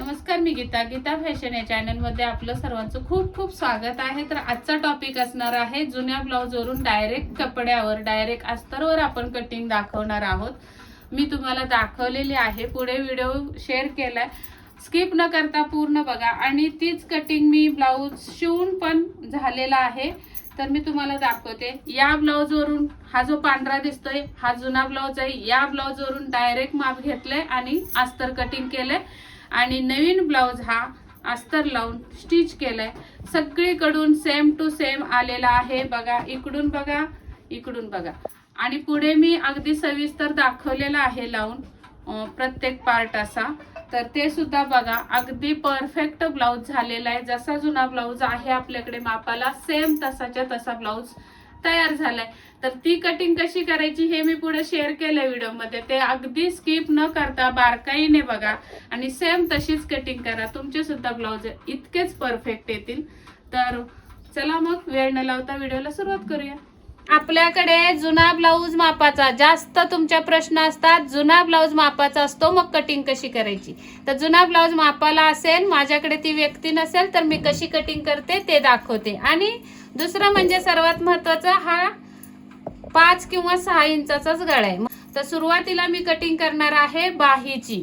नमस्कार, मी गीता फॅशन या चॅनल मध्ये आपलं सर्वांचं खूप खूप स्वागत आहे। तर आजचा टॉपिक असणार आहे जुन्या ब्लाउज वरून डायरेक्ट कपड्यावर डायरेक्ट अस्तरवर आपण कटिंग दाखवणार आहोत। मी तुम्हाला दाखवलेली आहे, पुढे व्हिडिओ शेअर केलाय, स्किप न करता पूर्ण बघा। आणि तीच कटिंग मी ब्लाउज शिवून पण झालेला आहे, तर मी तुम्हाला दाखवते। या ब्लाउज वरून हा जो पांढरा दिसतोय हा जुना ब्लाउज आहे। या ब्लाउज वरून डायरेक्ट माप घेतले आणि अस्तर कटिंग केले आणि नवीन ब्लाउज हा अस्तर लावून स्टिच केलाय। सगळीकडून सेम टू सेम आलेला आहे बघा, इकडून बघा इकडून बघा। आणि पुढे मी अगदी सविस्तर दाखवलेला आहे लावून प्रत्येक पार्ट असा, तर ते सुद्धा बघा। अगदी परफेक्ट ब्लाउज झालेला आहे, जसा जुना ब्लाउज आहे आपल्याकडे मापाला सेम तसाच्या तसा ब्लाउज तयार झालाय। तर ती कटिंग कशी करायची हे मी पुढे शेअर केलंय व्हिडिओ मध्ये, ते अगदी स्किप न करता बारकाईने बघा आणि सेम तशीच कटिंग करा, तुमचे सुद्धा ब्लाउज इतकेच परफेक्ट येतील। तर चला मग वेळ न लावता व्हिडिओला सुरुवात करूया। आपल्याकडे जुना ब्लाउज मापाचा जास्त तुमच्या प्रश्न असतात, जुना ब्लाउज मापाचा असतो मग कटिंग कशी करायची। तर जुना ब्लाउज मापाला असेल, माझ्याकडे ती व्यक्ती नसेल, तर मी कशी कटिंग करते ते दाखवते। आणि दुसरं म्हणजे सर्वात महत्त्वाचं, हा 5 किंवा 6 इंचाचाच गळा आहे। तर सुरुवातीला मी कटिंग करणार आहे बाहीची।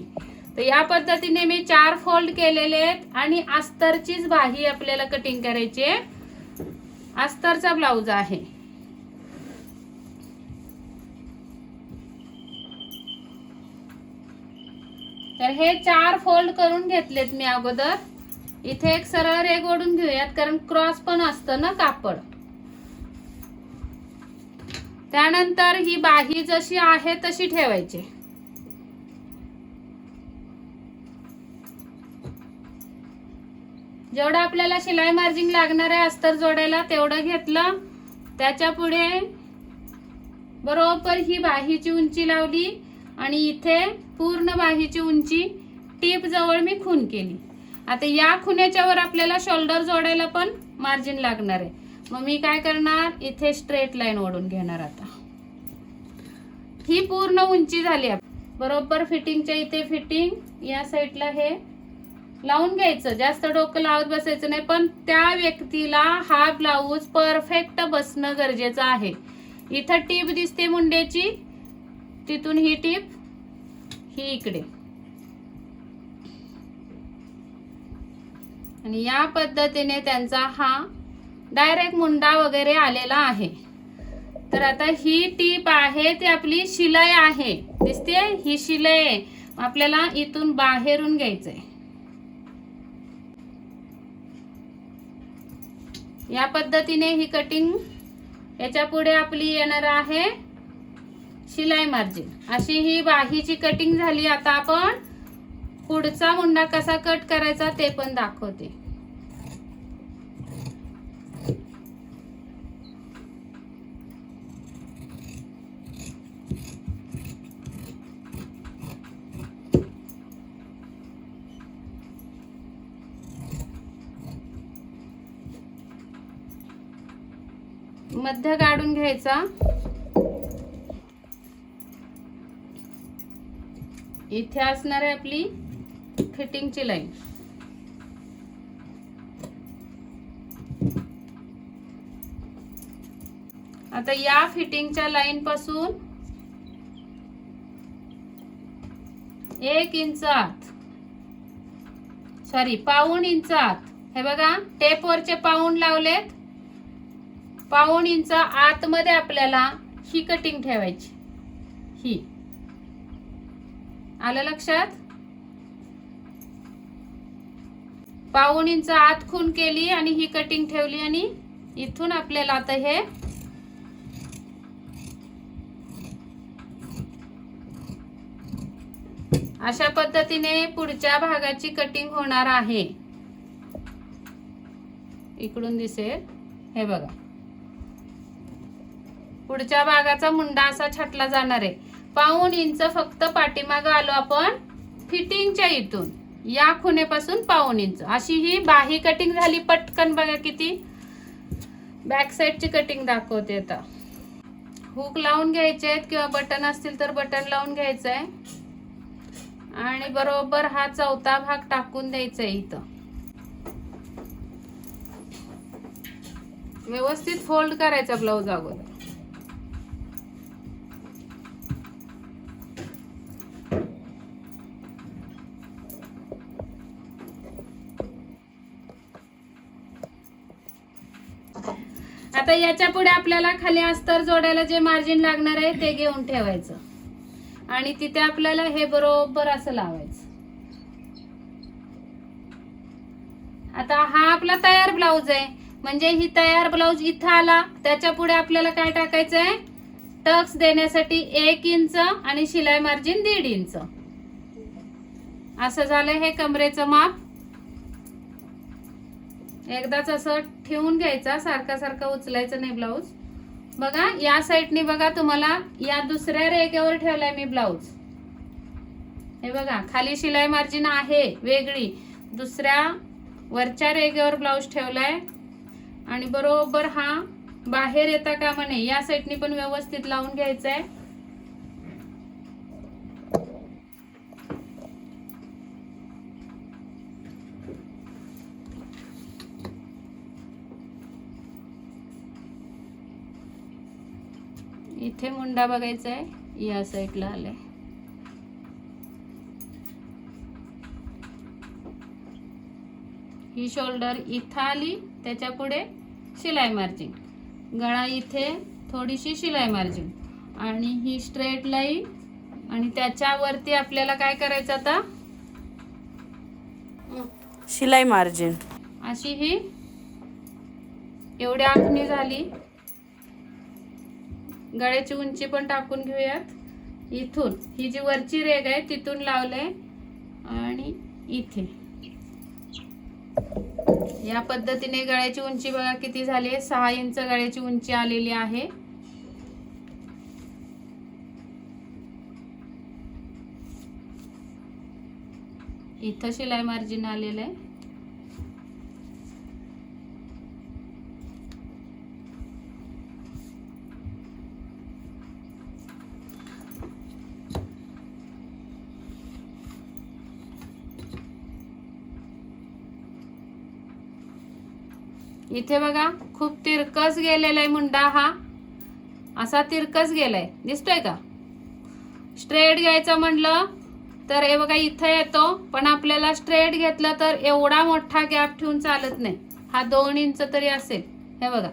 तर या पद्धतीने मी 4 फोल्ड केलेले आहेत आणि अस्तरचीच बाही आपल्याला कटिंग करायची आहे। अस्तरचा ब्लाउज आहे। तर हे 4 फोल्ड करून घेतलेत मी अगोदर। इथे एक सरळ रेघ ओढून घेऊयात, कारण क्रॉस पण असतं ना कापड। त्यानंतर ही बाही जशी आहे तशी ठेवायची। जेवढं आपल्याला शिलाई मार्जिन लागणार आहे अस्तर जोडायला तेवढं घेतलं। त्याच्या पुढे बरोबर ही बाहीची उंची लावली आणि इथे पूर्ण बाहीची उंची टीप जवळ मी खून केली। आता या खुण्याच्या वर आपल्याला शोल्डर जोडायला पण मार्जिन लागणार आहे, मग मी काय करणार, इथे स्ट्रेट लाईन ओढून घेणार। आता ही पूर्ण उंची झाली, बरोबर फिटिंगच्या इथे फिटिंग, या साईडला हे लावून घ्यायचं। जास्त डोकं लावत बसायचं नाही, पण त्या व्यक्तीला हा ब्लाऊज परफेक्ट बसणं गरजेचं आहे। इथं टीप दिसते मुंड्याची, तिथून ही टीप ही इकडे, आणि या पद्धतीने त्यांचा हा डायरेक्ट मुंडा वगैरे आलेला आहे। तर आता ही टीप आहे ती आपली शिलाई आहे, दिसते ही शिलाई आपल्याला इथून बाहेरून घ्यायचंय। या पद्धतीने ही कटिंग, याच्या पुढे आपली येणार आहे शिलाई मार्जिन। अशी ही बाहीची कटिंग झाली। आता आपण पुढचा मुंडा कसा कट करायचा ते पण दाखवते। मध्य काढून घ्यायचा, इथे असणार आहे आपली फिटिंगची लाईन। आता या फिटिंगच्या लाईन पासून 1 इंच आत, सॉरी पाऊण इंच आत, हे बघा टेप वरचे पाऊण लावलेत, पाऊण इंच आतमध्ये आपल्याला ही कटिंग ठेवायची। ही आलं लक्षात, पाऊण इंच आत खून केली आणि ही कटिंग ठेवली, आणि इथून आपल्याला आता हे अशा पद्धतीने पुढच्या भागाची कटिंग होणार आहे। इकडून दिसेल हे बघा, पुढच्या भागाचा मुंडा असा छाटला जाणार आहे। पाऊण इंच फक्त पाठीमागे आलो आपण फिटिंगच्या इथून, या खुणेपासून पाऊण इंच अशी ही बाही कटिंग झाली। पटकन बघा किती। बॅक साइडची कटिंग दाखवते। आता हुक लावून घ्यायचे आहेत किंवा बटन असतील तर बटन लावून घ्यायचंय आणि बरोबर हा चौथा भाग टाकून द्यायचा आहे इथं. व्यवस्थित फोल्ड करायचा ब्लाऊज अगोदर. आता याच्या पुढे आपल्याला खाली अस्तर जोडायला जे मार्जिन लागणार आहे ते घेऊन ठेवायचं आणि तिथे आपल्याला हे बरोबर असं लावायचं. आता हा आपला तयार ब्लाऊज आहे, म्हणजे ही तयार ब्लाऊज इथं आला. त्याच्या पुढे आपल्याला काय टाकायचं आहे, टक्स देण्यासाठी 1 इंच आणि शिलाई मार्जिन 1.5 इंच. असं झालं हे कमरेचं माप. एकदाच असं ठेवून घ्यायचा, सारखा सारखा उचलायचं नाही ब्लाऊज. बघा या साईडनी बघा, तुम्हाला या दुसऱ्या रेघेवर ठेवलाय मी ब्लाऊज. हे बघा खाली शिलाई मार्जिन आहे वेगळी, दुसऱ्या वरच्या रेघेवर ब्लाऊज ठेवलाय आणि बरोबर हा बाहेर येता कामा नये या साईडनी पण व्यवस्थित लावून घ्यायचा आहे. इथे मुंडा बघायचा आहे, या साईडला आलाय. ही शोल्डर इथं आली, त्याच्या पुढे शिलाई मार्जिन, गळा इथे थोडीशी शिलाई मार्जिन आणि ही स्ट्रेट लाईन आणि त्याच्यावरती आपल्याला काय करायचं आता, शिलाई मार्जिन. अशी ही एवढी आखणी झाली. गळ्याची उंची पण टाकून घेऊयात. इथून ही जी वरची रेघ आहे तिथून लावलंय आणि इथे या पद्धतीने गळ्याची उंची बघा किती झाली, 6 इंच गळ्याची उंची आलेली आहे. इथं शिलाई मार्जिन आलेलं आहे. इथे बघा खूप तिरकस गेलेला आहे मुंडा, हा असा तिरकस गेलाय, दिसतोय का. स्ट्रेट घ्यायचं म्हणलं तर हे बघा इथं येतो, पण आपल्याला स्ट्रेट घेतलं तर एवढा मोठा गॅप ठेवून चालत नाही. हा 2 इंच तरी असेल, हे बघा.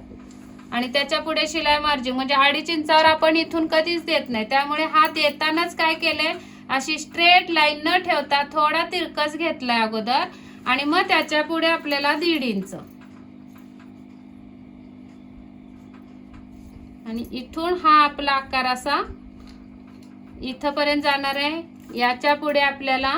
आणि त्याच्या पुढे शिलाई मार्जिन म्हणजे 2.5 इंचावर आपण इथून कधीच देत नाही. त्यामुळे हा देतानाच काय केलंय, अशी स्ट्रेट लाईन न ठेवता थोडा तिरकस घेतलाय अगोदर आणि मग त्याच्या पुढे आपल्याला 1.5 इंच आणि इथून हा आपला आकार असा इथपर्यंत जाणार आहे. याच्या पुढे आपल्याला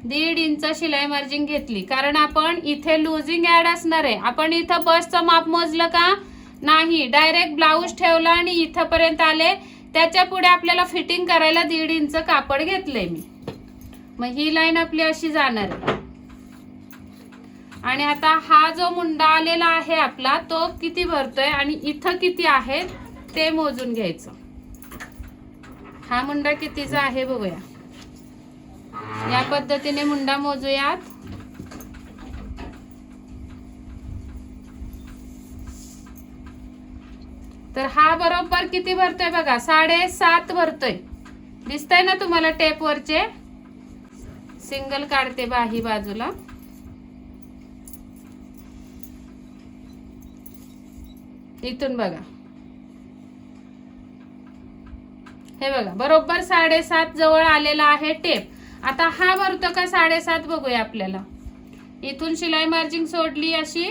1.5 इंच शिलाई मार्जिन घेतली, कारण आपण इथे लुजिंग ऍड असणार आहे. आपण इथं बसचं माप मोजलं का नाही, डायरेक्ट ब्लाऊज ठेवला आणि इथपर्यंत आले. त्याच्या पुढे आपल्याला फिटिंग करायला 1.5 इंच कापड घेतलंय मी. मग ही लाईन आपली अशी जाणार आहे. आणि आता हा जो मुंडा आलेला आहे आपला, तो किती भरतोय आणि इथं किती आहे ते मोजून घ्यायचं. हा मुंडा कितीचा आहे बघूया. या पद्धतीने मुंडा मोजूयात. तर हा बरोबर किती भरतोय बघा, 7.5 भरतोय. दिसतंय ना तुम्हाला टेप वरचे. सिंगल काढते बाही बाजूला. इथून बघा, हे बघा बरोबर 7.5 जवळ आलेला आहे टेप. आता हा भरतो का 7.5 बघूया आपल्याला. इथून शिलाई मार्जिन सोडली अशी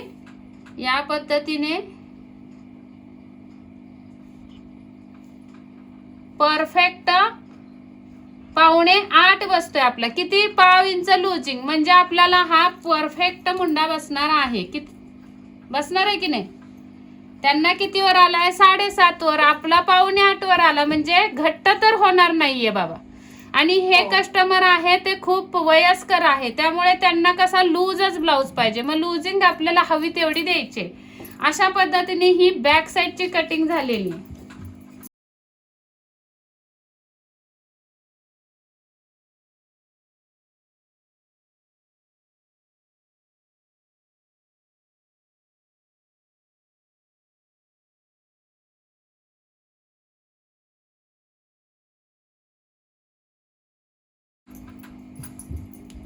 या पद्धतीने परफेक्ट 7.25 बसतोय आपला. किती, 1/2 इंच लुजिंग म्हणजे आपल्याला हा परफेक्ट मुंडा बसणार आहे. किती बसणार आहे की नाही. त्यांना किती वर आलाय, 7.5 वर. आपला 7.25 वर आला, म्हणजे घट्ट तर होणार नाहीये बाबा. आणि हे कस्टमर आहे ते खूप वयस्कर आहे, त्यामुळे त्यांना कसा लूजच ब्लाऊज पाहिजे. मग लुजिंग आपल्याला हवी तेवढी द्यायची. अशा पद्धतीने ही बॅक साईडची कटिंग झालेली आहे.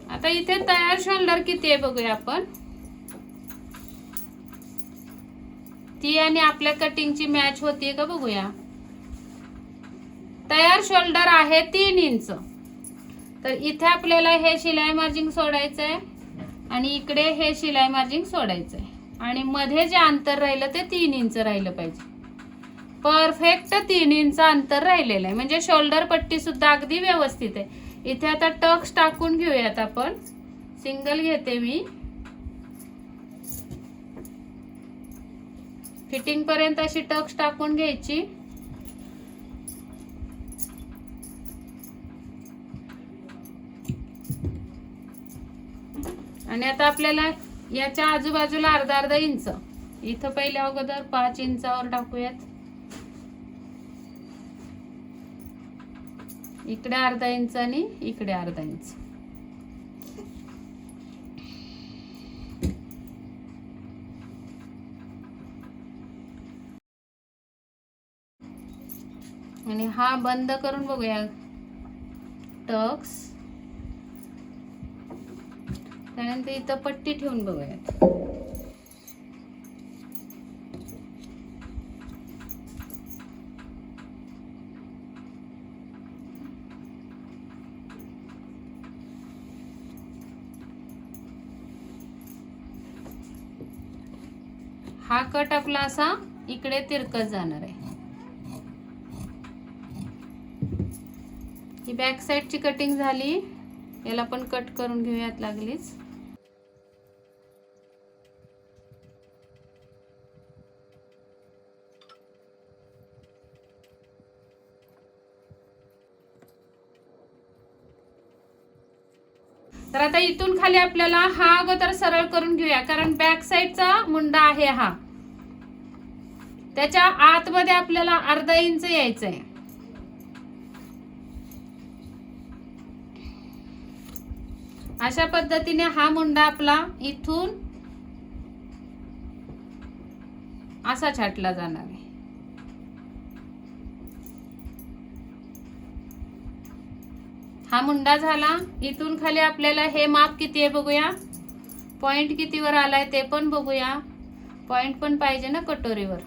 आता इथे तयार शोल्डर किती आहे बघूया आपण. ती आणि आपल्या कटिंगची मॅच होतीये का बघूया. तयार शोल्डर आहे 3 इंच. तर इथे आपल्याला हे शिलाई मार्जिन सोडायचंय आणि इकडे हे शिलाई मार्जिन सोडायचंय आणि मध्ये जे अंतर राहिलं ते 3 इंच राहिलं पाहिजे. परफेक्ट 3 इंच अंतर राहिलेलं आहे म्हणजे शोल्डर पट्टी सुद्धा अगदी व्यवस्थित आहे. इथे आता टक्स टाकून घेऊयात आपण. सिंगल घेते मी. फिटिंग पर्यंत अशी टक्स टाकून घ्यायची. आणि आता आपल्याला याच्या आजूबाजूला अर्धा इंच इथं पहिले अगोदर 5 इंचावर टाकूयात. इकडे अर्धा इंच आणि इकडे अर्धा इंच. आणि हा बंद करून बघूया टक्स. त्यानंतर इथं पट्टी ठेवून बघूयात. हा कट आपला असा इकडे तिरकत जाणार आहे. ही बॅक साइडची कटिंग झाली. याला पण कट करून घेऊयात लागलीच. तर आता इथून खाली आपल्याला हा अगोदर सरळ करून घेऊया कारण बॅक साइडचा मुंडा आहे हा. त्याच्या आतमध्ये आपल्याला अर्धा इंच यायचंय. अशा पद्धतीने हा मुंडा आपला इथून असा छाटला जाणार आहे. हा मुंडा झाला. इथून खाली आपल्याला हे माप किती आहे बघूया. पॉइंट कितीवर आलाय ते पण बघूया. पॉइंट पण पाहिजे ना कटोरीवर.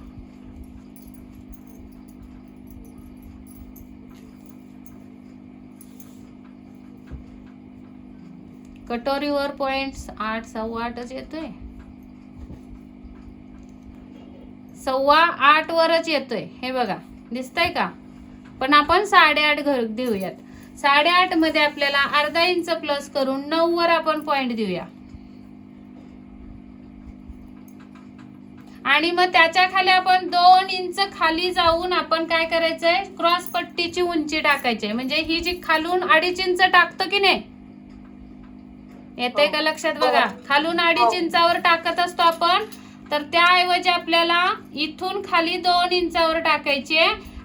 कटोरीवर पॉइंट 8 8.25 येतोय. 8.25 वरच येतोय. हे बघा दिसतंय का. पण आपण 8.5 देऊयात. 8.5 मध्ये आपल्याला अर्धा इंच प्लस करून 9 वर आपण पॉइंट देऊया. आणि मग त्याच्या खाली आपण 2 इंच खाली जाऊन आपण काय करायचंय क्रॉस पट्टीची उंची टाकायची. म्हणजे ही जी खालून 2.5 इंच टाकतो की नाही येते का लक्षात बघा. खालून 2.5 इंचावर टाकत असतो आपण. तर त्याऐवजी आपल्याला इथून खाली 2 इंचावर टाकायची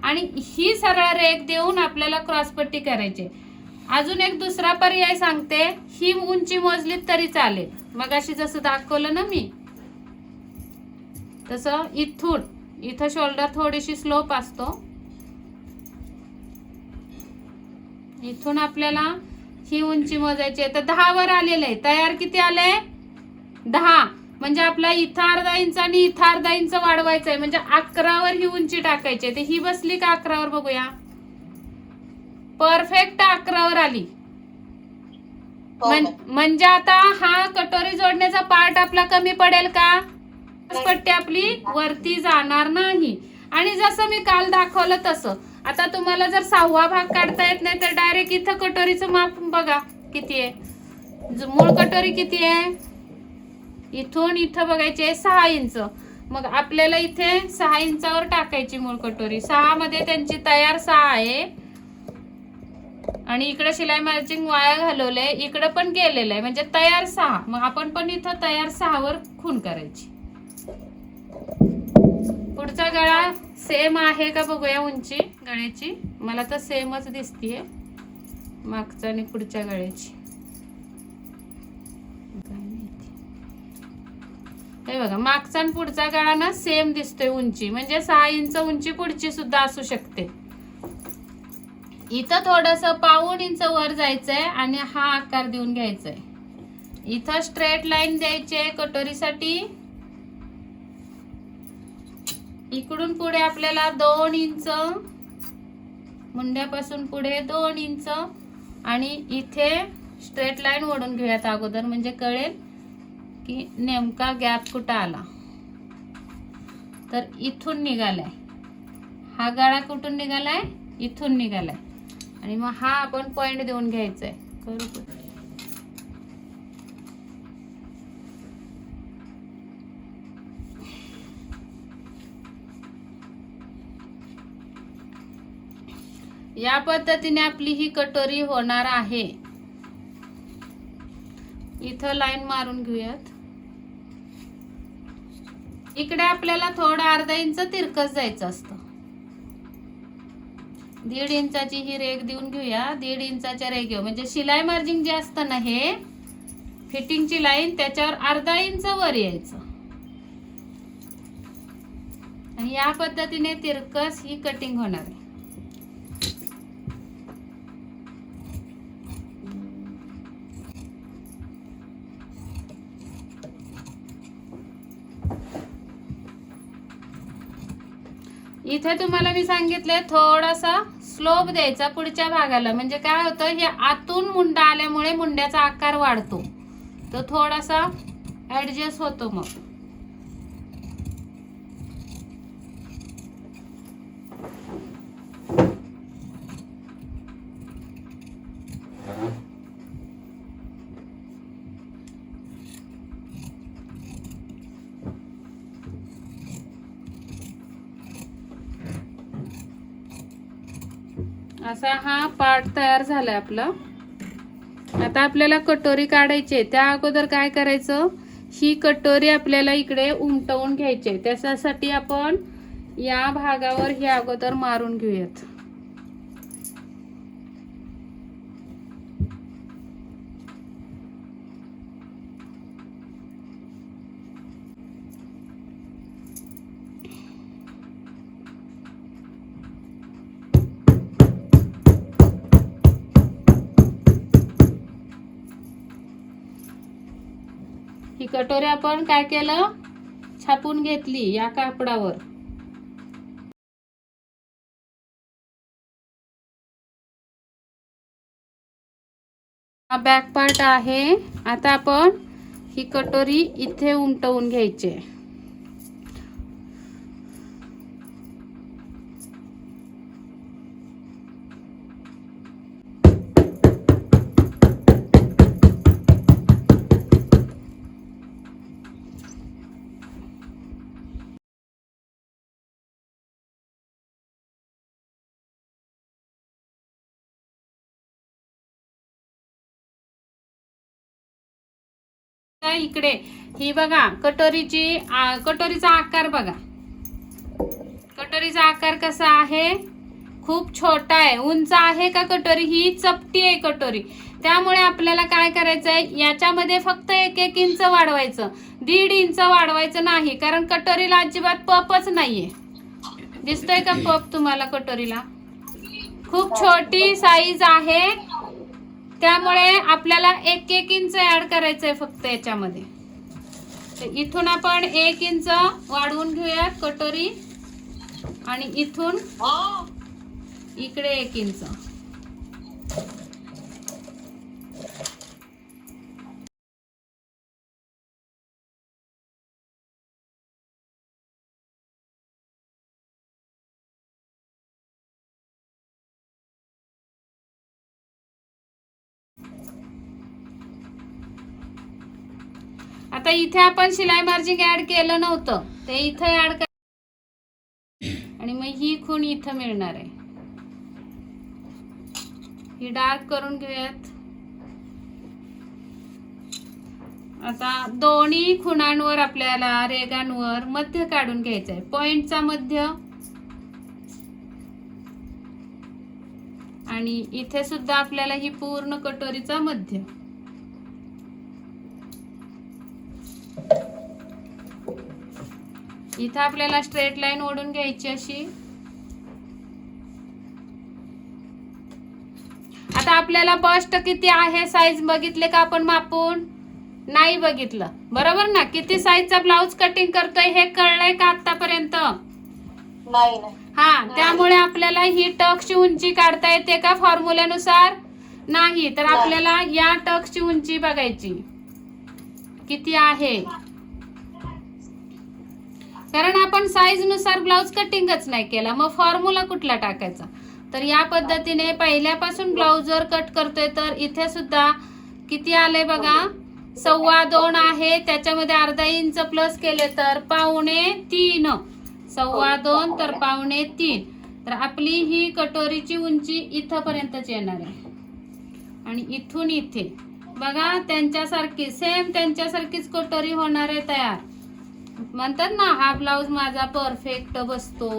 आणि ही सरळ रेख देऊन आपल्याला क्रॉस पट्टी करायची. अजून एक दुसरा पर्याय सांगते. ही उंची मोजली तरी चालेल. मग अशी जसं दाखवलं ना मी तसं इथं शोल्डर थोडीशी स्लोप असतो. इथून आपल्याला ही उंची मोजायची आहे. तर 10 वर आलेलं आहे. तयार किती आलंय 10. म्हणजे आपला इथं अर्धा इंच आणि इथं अर्धा इंच वाढवायचं आहे. म्हणजे 11 वर ही उंची टाकायची आहे. ही बसली का 11 वर बघूया. परफेक्ट 11 वर आली. म्हणजे आता हा कटोरी जोडण्याचा पार्ट आपला कमी पडेल का. पट्टी आपली वरती जाणार नाही. आणि जसं मी काल दाखवलं तसं आता तुम्हाला जर 6वा भाग काढता येत नाही तर डायरेक्ट इथं कटोरीचं माप बघा किती आहे. मूळ कटोरी किती आहे इथून इथं बघायचे 6 इंच. मग आपल्याला इथे 6 इंचावर टाकायची मूळ कटोरी. 6 मध्ये त्यांची तयार 6 आहे. आणि इकडे शिलाई मार्जिंग वाया घालवलंय. इकडे पण गेलेलं आहे म्हणजे तयार 6. मग आपण पण इथं तयार 6 वर खून करायची. पुढचा गळा सेम आहे का बघूया. उंची गळ्याची मला तर सेमच दिसतीये मागचा आणि पुढच्या गळ्याची. हे बघा मागचा आणि पुढचा गळा ना सेम दिसतोय उंची. म्हणजे 6 इंच उंची पुढची सुद्धा असू शकते. इथं थोडस 1.5 इंच वर जायचंय आणि हा आकार देऊन घ्यायचाय. इथं स्ट्रेट लाईन द्यायची आहे कटोरीसाठी. इकडून पुढे आपल्याला 2 इंच, मुंड्यापासून पुढे 2 इंच आणि इथे स्ट्रेट लाईन ओढून घेऊयात अगोदर, म्हणजे कळेल की नेमका गॅप कुठं आला. तर इथून निघालाय हा गळा, कुठून निघालाय, इथून निघालाय आणि मग हा आपण पॉइंट देऊन घ्यायचा आहे. करू या पद्धतीने आपली ही कटोरी होणार आहे. इथं लाईन मारून घेऊयात. इकडे आपल्याला थोडं अर्धा इंच तिरकस जायचं असतं. 1.5 इंचाची ही रेघ देऊन घेऊया. 1.5 इंचाच्या रेघेवर, म्हणजे शिलाई मार्जिन जे असतं ना, हे फिटिंगची लाईन, त्याच्यावर अर्धा इंच वर यायचं आणि या पद्धतीने तिरकस ही कटिंग होणार आहे. इथे तुम्हाला मी सांगितले थोडासा स्लोप द्यायचा पुढच्या भागाला, म्हणजे काय होतं, हे आतून मुंडा आल्यामुळे मुंड्याचा आकार वाढतो, तो थोडासा ऍडजस्ट होतो. मग असा हा पार्ट तयार झालाय आपला. आता आपल्याला कटोरी काढायची आहे. त्या अगोदर काय करायचं, ही कटोरी आपल्याला इकडे उमटवून घ्यायची आहे. त्याच्यासाठी आपण या भागावर ही अगोदर मारून घेऊयात. ही कटोरी आपण काय केलं, छापून घेतली या कापडावर. हा बॅक पार्ट आहे. आता आपण ही कटोरी इथे उमटवून घ्यायची आहे. इकडे ही बघा कटोरीचा आकार बघा. कटोरीचा आकार कसा आहे, खूप छोटा आहे. उंच आहे का कटोरी, ही चपटी आहे कटोरी. त्यामुळे आपल्याला काय करायचंय, याच्यामध्ये फक्त 1 इंच वाढवायचं, 1.5 इंच वाढवायचं नाही, कारण कटोरीला अजिबात पपच नाहीये. दिसतोय का पप तुम्हाला कटोरीला? खूप छोटी साईज आहे, त्यामुळे आपल्याला 1 इंच ऍड करायचंय फक्त याच्यामध्ये. तर इथून आपण 1 इंच वाढवून घेऊया कटोरी आणि इथून इकडे 1 इंच. आता इथे आपण शिलाई मार्जिन ऍड केलं नव्हतं, ते इथे ऍड कर आणि मग ही खूण इथं मिळणार आहे. ही डार्क करून घेऊयात. आता दोन्ही खुणांवर आपल्याला रेगांवर मध्य काढून घ्यायचं आहे. पॉइंटचा मध्य आणि इथे सुद्धा आपल्याला ही पूर्ण कटोरीचा मध्य. इथं आपल्याला स्ट्रेट लाईन ओढून घ्यायची अशी. आता आपल्याला बस्ट किती आहे साईज बघितले का आपण मापून, नाही बघितलं, बरोबर ना? किती साईजचा ब्लाऊज कटिंग करतोय हे कळलंय का आतापर्यंत? नाही. हा, त्यामुळे आपल्याला ही टक्सची उंची काढता येते का फॉर्म्युल्यानुसार? नाही. तर आपल्याला या टक्सची उंची बघायची किती आहे, कारण आपण साईज नुसार ब्लाऊज कटिंगच नाही केला, मग फॉर्म्युला कुठला टाकायचा? तर या पद्धतीने पहिल्यापासून ब्लाऊज जर कट करतोय तर इथे सुद्धा किती आले बघा, 2.25 आहे. त्याच्यामध्ये अर्धा इंच प्लस केले तर 2.25, 2.25 तर 2.25. तर आपली ही कटोरीची उंची इथपर्यंतच येणार आहे. आणि इथून इथे बघा त्यांच्यासारखी सेम त्यांच्यासारखीच कटोरी होणार आहे तयार. म्हणतात ना हा ब्लाऊज माझा परफेक्ट बसतो,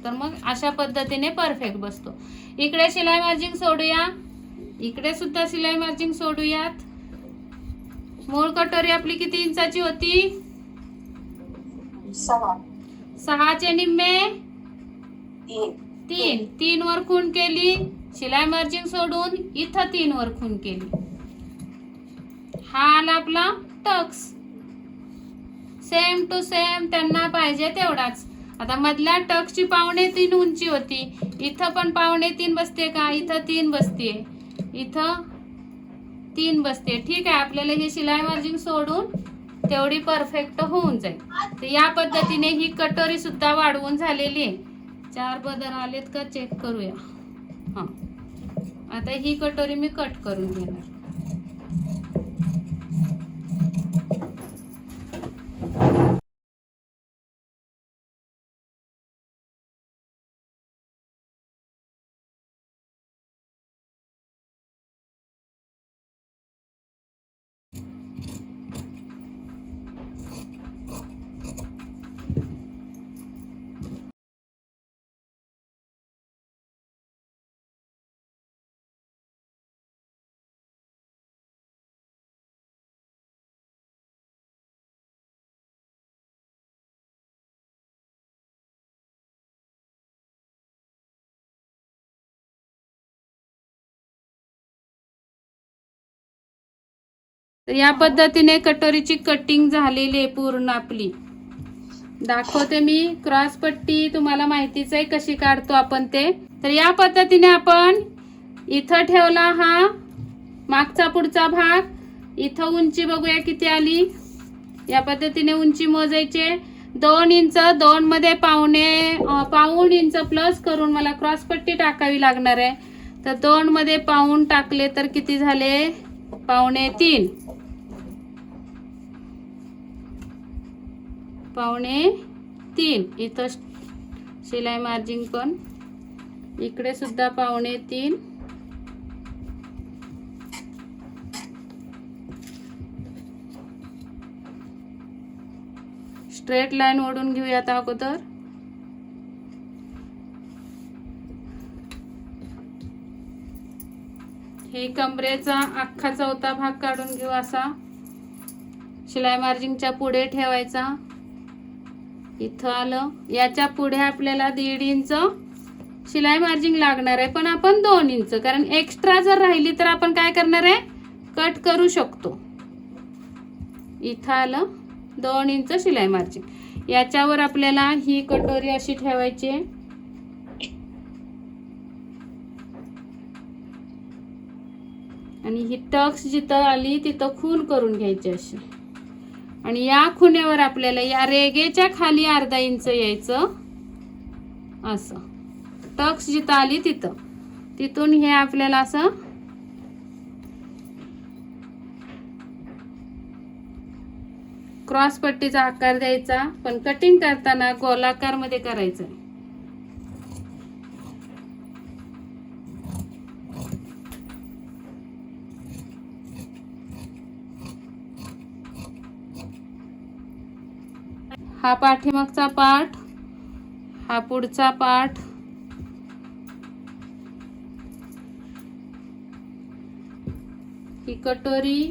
तर मग अशा पद्धतीने परफेक्ट बसतो. इकडे शिलाई मार्जिंग सोडूया, इकडे सुद्धा शिलाई मार्जिंग सोडूयात. मूळ कटोरी आपली किती इंचाची होती? 6 चे निम्मे 3. 3 वर खून केली, शिलाई मार्जिंग सोडून इथं 3 वर खून केली. हा आला आपला टक्स. सेम टू सेम त्यांना पाहिजे तेवढाच. आता मधल्या टक्सची 2.25 उंची होती, इथं पण 2.25 बसते का? इथं 3 बसते, इथं 3 बसते. ठीक आहे, आपल्याला हे शिलाई मार्जिंग सोडून तेवढी परफेक्ट होऊन जाईल. तर या पद्धतीने ही कटोरी सुद्धा वाढवून झालेली आहे. 4 पदर आलेत का चेक करूया. हा, आता ही कटोरी मी कट करून घेणार. तर या पद्धतीने कटोरीची कटिंग झालेली आहे पूर्ण आपली. दाखवते मी क्रॉस पट्टी, तुम्हाला माहितीच आहे कशी काढतो आपण ते. तर या पद्धतीने आपण इथं ठेवला हा मागचा पुढचा भाग. इथं उंची बघूया किती आली. या पद्धतीने उंची मोजायचे. 2 इंच, 2 मध्ये पाऊण इंच प्लस करून मला क्रॉस पट्टी टाकावी लागणार आहे. तर 2 मध्ये पाऊण टाकले तर किती झाले? 2.25. 2.25. इथं शिलाई मार्जिंग पण इकडे सुद्धा 2.25. स्ट्रेट लाईन ओढून घेऊयात अगोदर. हे कमरेचा अख्खा चौथा भाग काढून घेऊ. असा शिलाई मार्जिंगच्या पुढे ठेवायचा. इथं आलं, याच्या पुढे आपल्याला 1.5 इंच शिलाई मार्जिंग लागणार आहे, पण आपण 2 इंच, कारण एक्स्ट्रा जर राहिली तर आपण काय करणार आहे, कट करू शकतो. इथं आलं 2 इंच शिलाई मार्जिंग. याच्यावर आपल्याला ही कटोरी अशी ठेवायची आहे. आणि ही टक्स जिथं आली तिथं खून करून घ्यायची अशी. आणि या खुण्यावर आपल्याला या रेगेच्या खाली अर्धा इंच यायचं. असं टक्स जिथं आली तिथून हे आपल्याला असं क्रॉस पट्टीचा आकार द्यायचा, पण कटिंग करताना गोलाकार मध्ये करायचं. हा पाठीमागचा पार्ट, हा पुढचा पार्ट. ही कटोरी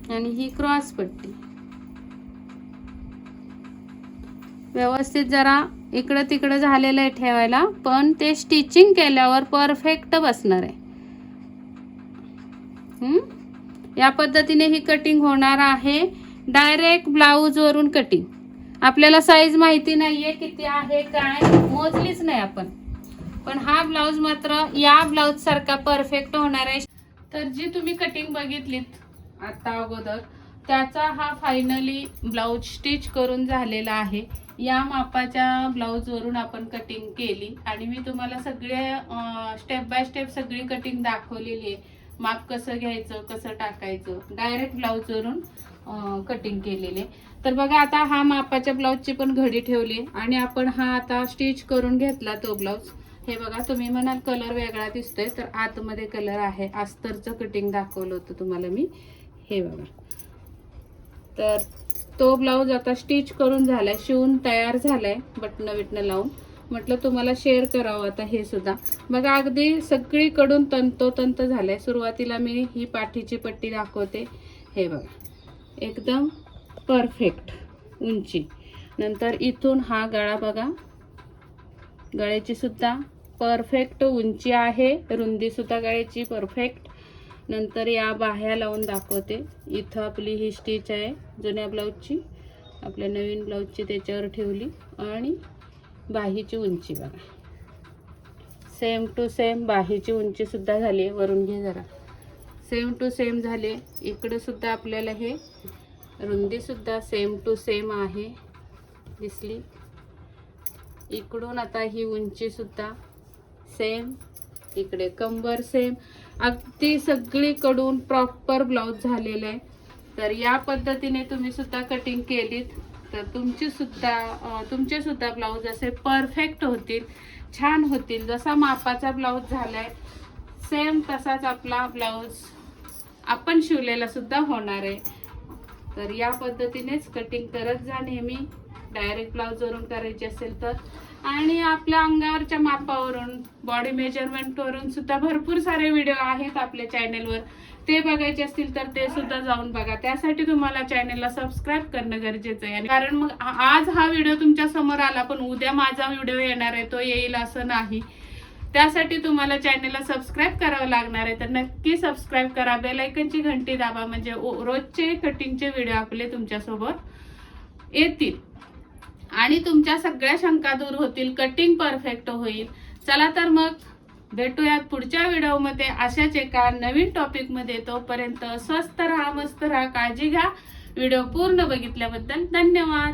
आणि ही क्रॉस पट्टी. व्यवस्थित जरा इकडं तिकडं झालेलं आहे ठेवायला, पण ते स्टिचिंग केल्यावर परफेक्ट बसणार आहे. या पद्धतीने ही कटिंग होणार आहे. डायरेक्ट ब्लाऊज वरून कटिंग. आपल्याला साईज माहिती नाहीये किती आहे काय, मोजलीच नाही आपण, पण हा ब्लाऊज मात्र या ब्लाऊज सारखा परफेक्ट होणार आहे. तर जी तुम्ही कटिंग बघितलीत आता अगोदर, त्याचा हा फायनली ब्लाऊज स्टिच करून झालेला आहे. या मापाच्या ब्लाऊज वरून आपण कटिंग केली आणि मी तुम्हाला सगळे स्टेप बाय स्टेप सगळी कटिंग दाखवलेली आहे. माप कसं घ्यायचं, कसं टाकायचं, डायरेक्ट ब्लाऊज वरून कटिंग केलेले. तर बघा आता हा मापाच्या ब्लाऊजची पण घडी ठेवली आणि आपण हा आता स्टिच करून घेतला तो ब्लाऊज. हे बघा, तुम्ही म्हणाल कलर वेगळा दिसतोय, तर आतमध्ये कलर आहे. अस्तरचं कटिंग दाखवलं होतं तुम्हाला मी. हे बघा, तर तो ब्लाऊज आता स्टिच करून झालाय, शिवून तयार झालाय बटणं बिटणं लावून. म्हटलं तुम्हाला शेअर करावं आता हे सुद्धा. बघा अगदी सगळीकडून तंतोतंत झालंय. सुरुवातीला मी ही पाठीची पट्टी दाखवते. हे बघा, एकदम परफेक्ट उंची. नंतर इथून हा गळा बघा, गळ्याची सुद्धा परफेक्ट उंची आहे, रुंदी सुद्धा गळ्याची परफेक्ट. नंतर या बाह्या लावून दाखवते. इथं आपली ही स्टिच आहे जुन्या ब्लाऊजची, आपल्या नवीन ब्लाऊजची त्याच्यावर ठेवली. आणि बाहीची उंची बघा, सेम टू सेम बाहीची उंची सुद्धा झाली. वरून घे जरा, सेम टू सेम झाले. इकडे सुद्धा आपल्याला हे रुंदी सुद्धा सेम टू सेम आहे, दिसली. इकडून आता ही उंची सुद्धा सेम, इकडे कंबर सेम, अगदी सगळीकडून प्रॉपर ब्लाऊज झालेला आहे. तर या पद्धतीने तुम्ही सुद्धा कटिंग केलीत तर तुमचे सुद्धा ब्लाऊज असे परफेक्ट होतील, छान होतील. जसा मापाचा ब्लाऊज झालाय सेम तसाच आपला ब्लाऊज आपण शिवलेला सुद्धा होणार आहे. तर या पद्धतीनेच कटिंग करत जा नेहमी. डायरेक्ट ब्लाऊज वरून करायची असेल तर, आणि आपल्या अंगावरच्या मापावरून, बॉडी मेजरमेंट वरून सुद्धा भरपूर सारे व्हिडिओ आहेत आपल्या चॅनलवर. ते बघायचे असतील तर ते सुद्धा जाऊन बघा. त्यासाठी तुम्हाला चॅनलला सबस्क्राईब करणं गरजेचं आहे. कारण मग आज हा व्हिडिओ तुमच्या समोर आला पण उद्या माझा व्हिडिओ येणार आहे, तो येईल असं नाही. त्यासाठी तुम्हाला चॅनलला सबस्क्राईब करावं लागणार आहे. तर नक्की सबस्क्राईब करा, बेल आयकॉनची घंटी दाबा, म्हणजे रोजचे कटिंगचे व्हिडिओ आपले तुमच्यासोबत येतील आणि तुमच्या सगळ्या शंका दूर होतील, कटिंग परफेक्ट होईल. चला तर मग भेटूयात पुढच्या व्हिडिओमध्ये अशाच एका नवीन टॉपिक मध्ये. तोपर्यंत स्वस्त राहा, मस्त राहा, काळजी घ्या. व्हिडिओ पूर्ण बघितल्याबद्दल धन्यवाद.